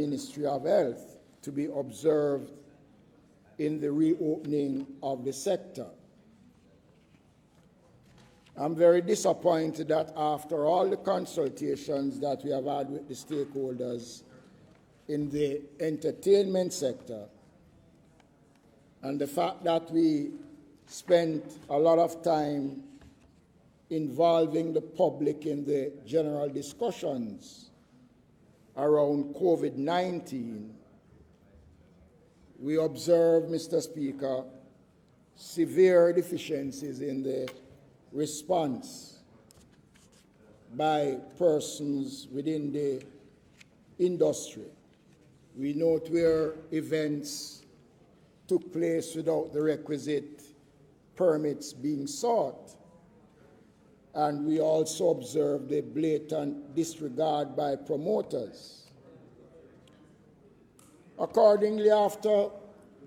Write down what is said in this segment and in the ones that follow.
Ministry of Health to be observed in the reopening of the sector. I'm very disappointed that after all the consultations that we have had with the stakeholders in the entertainment sector, and the fact that we spent a lot of time involving the public in the general discussions around COVID-19, we observe, Mr. Speaker, severe deficiencies in the response by persons within the industry. We note where events took place without the requisite permits being sought, and we also observed the blatant disregard by promoters. Accordingly, after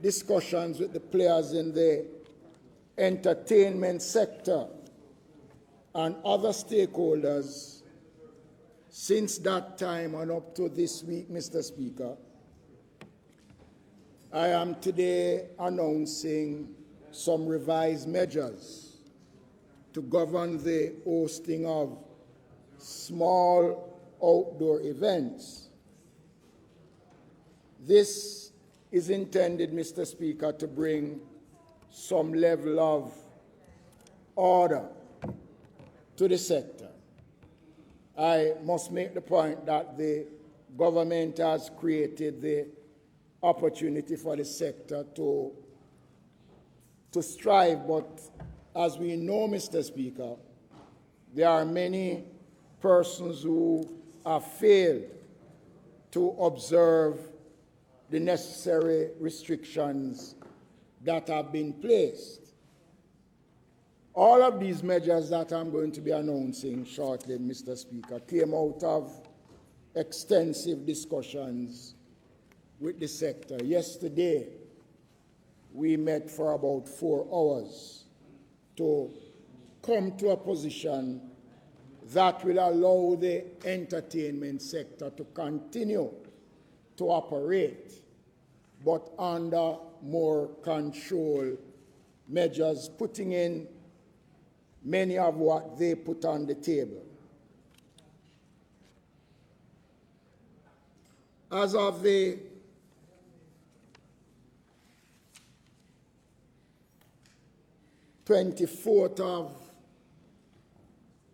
discussions with the players in the entertainment sector and other stakeholders, since that time and up to this week, Mr. Speaker, I am today announcing some revised measures to govern the hosting of small outdoor events. This is intended, Mr. Speaker, to bring some level of order to the sector. I must make the point that the government has created the opportunity for the sector to strive, but as we know, Mr. Speaker, there are many persons who have failed to observe the necessary restrictions that have been placed. All of these measures that I'm going to be announcing shortly, Mr. Speaker, came out of extensive discussions with the sector. Yesterday, we met for about 4 hours to come to a position that will allow the entertainment sector to continue to operate, but under more control measures, putting in many of what they put on the table. As of the 24th of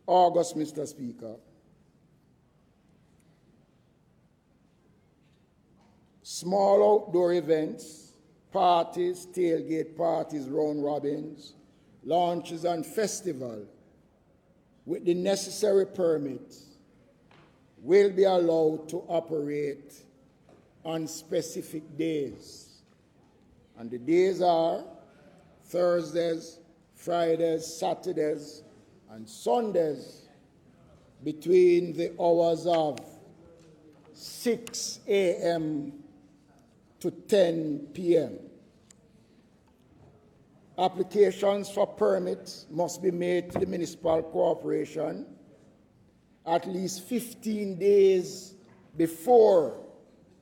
August, Mr. Speaker, small outdoor events, parties, tailgate parties, round robins, launches and festival with the necessary permits will be allowed to operate on specific days. And the days are Thursdays, Fridays, Saturdays, and Sundays between the hours of 6 a.m. to 10 p.m. Applications for permits must be made to the municipal corporation at least 15 days before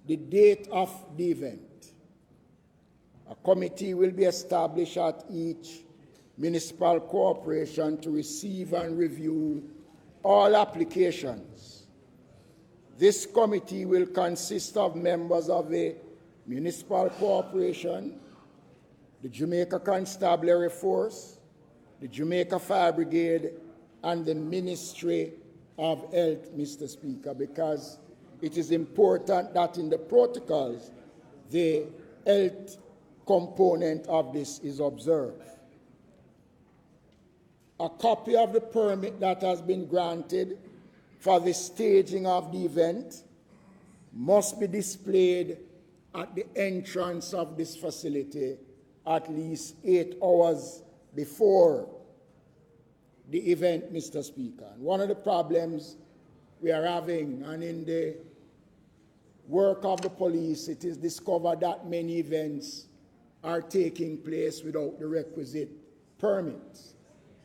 the date of the event. A committee will be established at each municipal corporation to receive and review all applications. This committee will consist of members of the municipal corporation, the Jamaica Constabulary Force, the Jamaica Fire Brigade, and the Ministry of Health, Mr. Speaker, because it is important that in the protocols, the health component of this is observed. A copy of the permit that has been granted for the staging of the event must be displayed at the entrance of this facility at least 8 hours before the event, Mr. Speaker. And one of the problems we are having, and in the work of the police, it is discovered that many events are taking place without the requisite permits.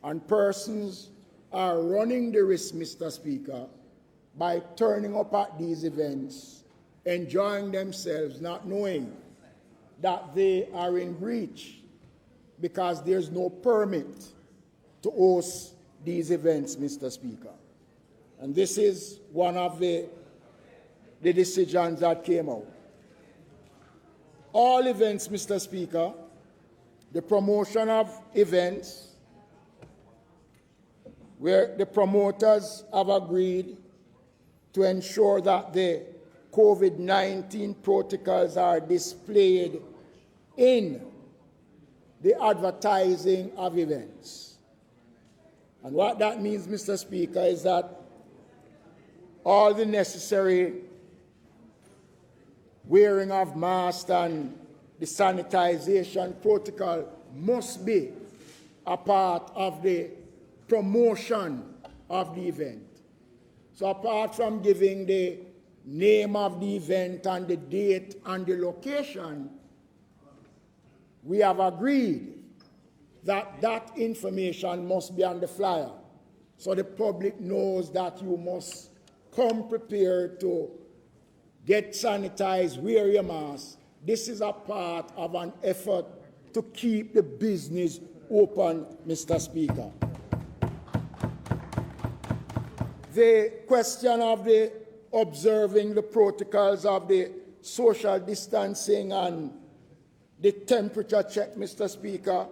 And persons are running the risk, Mr. Speaker, by turning up at these events enjoying themselves, not knowing that they are in breach because there's no permit to host these events, Mr. Speaker. And this is one of the decisions that came out. All events, Mr. Speaker, the promotion of events where the promoters have agreed to ensure that the COVID-19 protocols are displayed in the advertising of events. And what that means, Mr. Speaker, is that all the necessary wearing of masks and the sanitization protocol must be a part of the promotion of the event. So apart from giving the name of the event and the date and the location, we have agreed that that information must be on the flyer so the public knows that you must come prepared to get sanitized, wear your mask. This is a part of an effort to keep the business open, Mr. Speaker. The question of the observing the protocols of the social distancing and the temperature check, Mr. Speaker,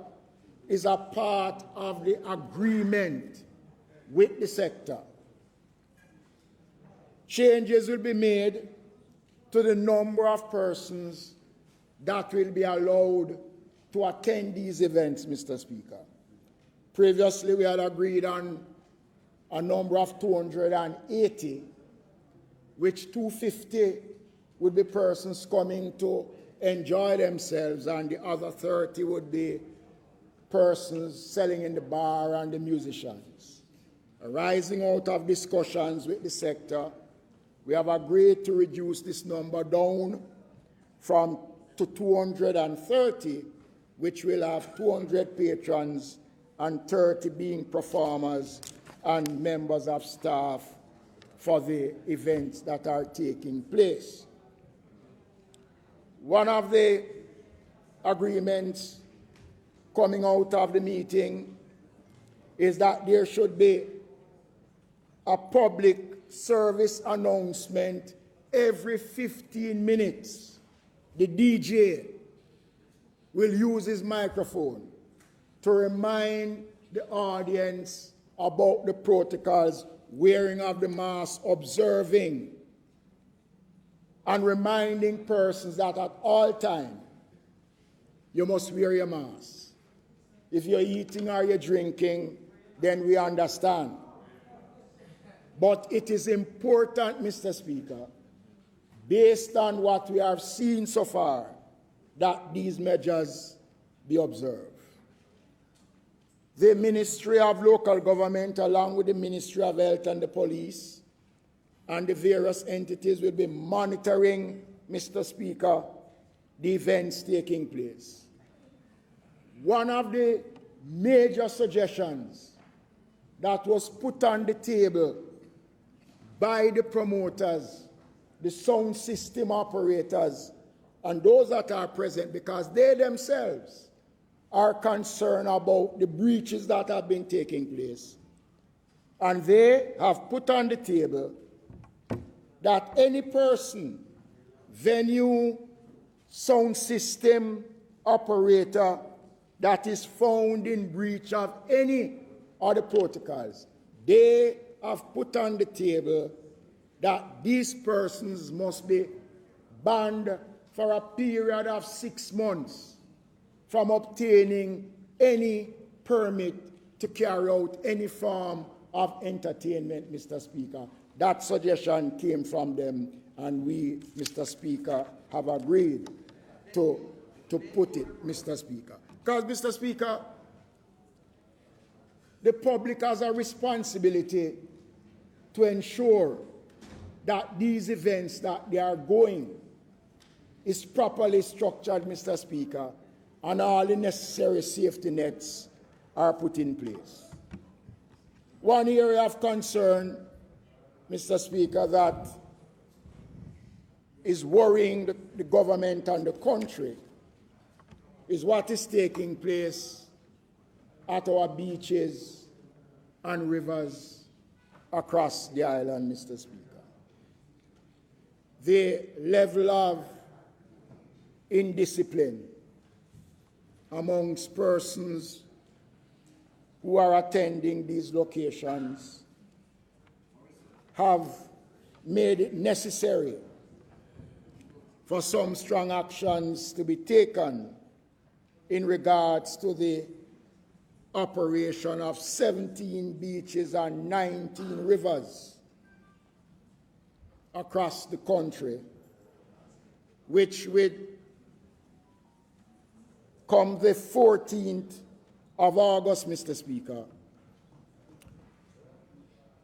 is a part of the agreement with the sector. Changes will be made to the number of persons that will be allowed to attend these events, Mr. Speaker. Previously, we had agreed on a number of 280, which 250 would be persons coming to enjoy themselves, and the other 30 would be persons selling in the bar and the musicians. Arising out of discussions with the sector, we have agreed to reduce this number down to 230, which will have 200 patrons and 30 being performers and members of staff for the events that are taking place. One of the agreements coming out of the meeting is that there should be a public service announcement every 15 minutes. The DJ will use his microphone to remind the audience about the protocols, wearing of the mask, observing, and reminding persons that at all times you must wear your mask. If you're eating or you're drinking, then we understand. But it is important, Mr. Speaker, based on what we have seen so far, that these measures be observed. The Ministry of Local Government, along with the Ministry of Health and the police, and the various entities will be monitoring, Mr. Speaker, the events taking place. One of the major suggestions that was put on the table by the promoters, the sound system operators, and those that are present, because they themselves are concerned about the breaches that have been taking place. And they have put on the table that any person, venue, sound system operator that is found in breach of any of the protocols, they have put on the table that these persons must be banned for a period of 6 months from obtaining any permit to carry out any form of entertainment, Mr. Speaker. That suggestion came from them, and we, Mr. Speaker, have agreed to put it, Mr. Speaker. Because, Mr. Speaker, the public has a responsibility to ensure that these events that they are going is properly structured, Mr. Speaker, and all the necessary safety nets are put in place. One area of concern, Mr. Speaker, that is worrying the government and the country is what is taking place at our beaches and rivers across the island, Mr. Speaker. The level of indiscipline amongst persons who are attending these locations have made it necessary for some strong actions to be taken in regards to the operation of 17 beaches and 19 rivers across the country, which would come the 14th of August, Mr. Speaker,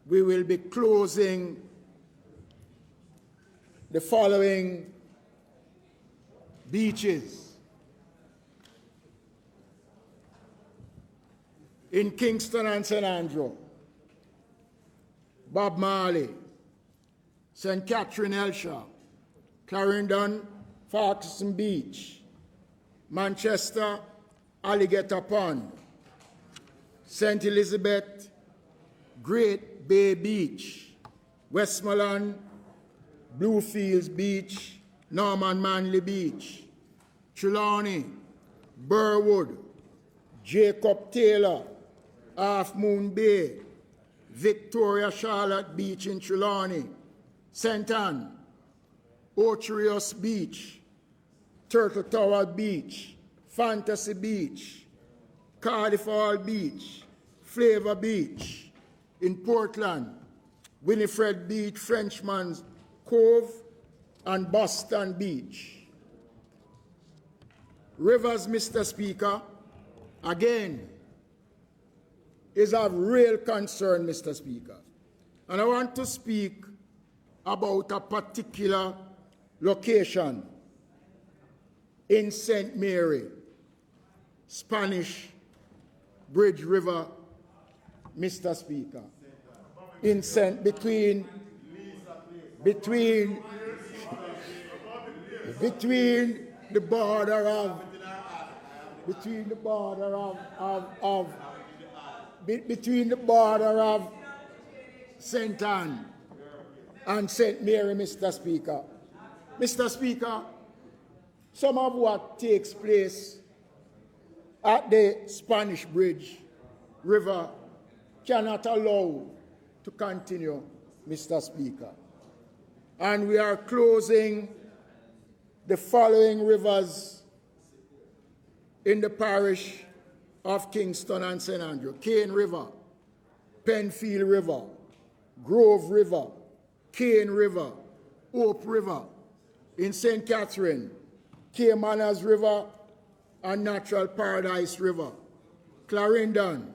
we will be closing the following beaches: in Kingston and St. Andrew, Bob Marley, St. Catherine Elshaw, Clarendon, Folkestone Beach, Manchester, Alligator Pond, St. Elizabeth, Great Bay Beach, Westmoreland, Bluefields Beach, Norman Manley Beach, Trelawney, Burwood, Jacob Taylor, Half Moon Bay, Victoria Charlotte Beach in Trelawney, St. Anne, Ocherous Beach, Turtle Tower Beach, Fantasy Beach, Cardiff Hall Beach, Flavor Beach, in Portland, Winifred Beach, Frenchman's Cove, and Boston Beach. Rivers, Mr. Speaker, again, is of real concern, Mr. Speaker. And I want to speak about a particular location in St. Mary, Spanish Bridge River, Mr. Speaker, between the border of St. Anne and St. Mary, Mr. Speaker. Mr. Speaker, some of what takes place at the Spanish Bridge River cannot allow to continue, Mr. Speaker. And we are closing the following rivers in the parish of Kingston and St. Andrew: Cane River, Penfield River, Grove River, Cane River, Hope River. In St. Catherine, Caymanas River and Natural Paradise River. Clarendon,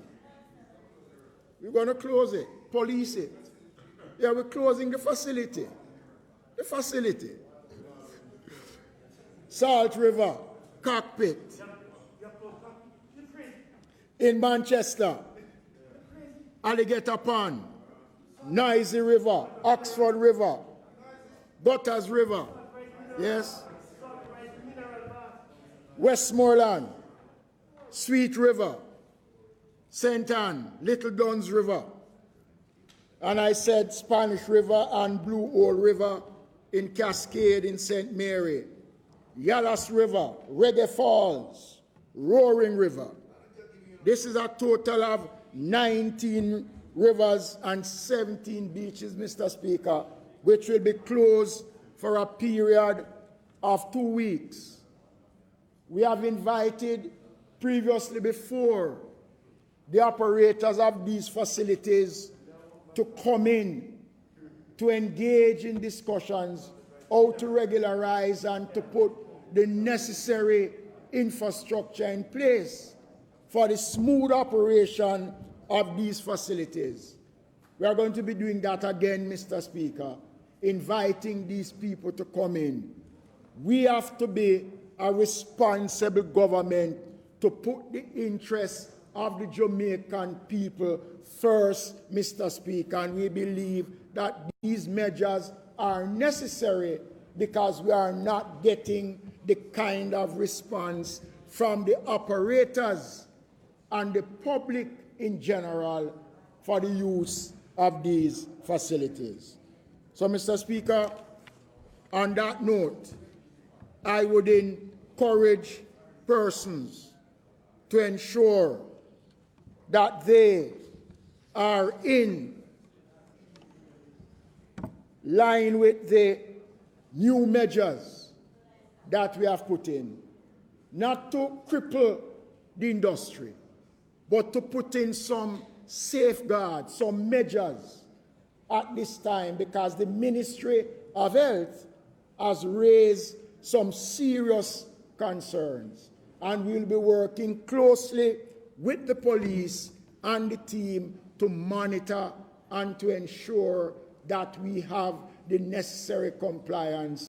we're going to close it, police it. Yeah, we're closing the facility. The facility. Salt River, Cockpit. In Manchester, Alligator Pond, Noisy River, Oxford River, Butters River, yes, Westmoreland, Sweet River, St. Anne, Little Duns River, and I said Spanish River and Blue Hole River in Cascade in St. Mary, Yallas River, Reggae Falls, Roaring River. This is a total of 19 rivers and 17 beaches, Mr. Speaker, which will be closed for a period of 2 weeks. We have invited previously before the operators of these facilities to come in, to engage in discussions how to regularize and to put the necessary infrastructure in place for the smooth operation of these facilities. We are going to be doing that again, Mr. Speaker, inviting these people to come in. We have to be a responsible government to put the interests of the Jamaican people first, Mr. Speaker, and we believe that these measures are necessary because we are not getting the kind of response from the operators and the public in general for the use of these facilities. So, Mr. Speaker, on that note, I would encourage persons to ensure that they are in line with the new measures that we have put in, not to cripple the industry, but to put in some safeguards, some measures at this time, because the Ministry of Health has raised some serious concerns, and we'll be working closely with the police and the team to monitor and to ensure that we have the necessary compliance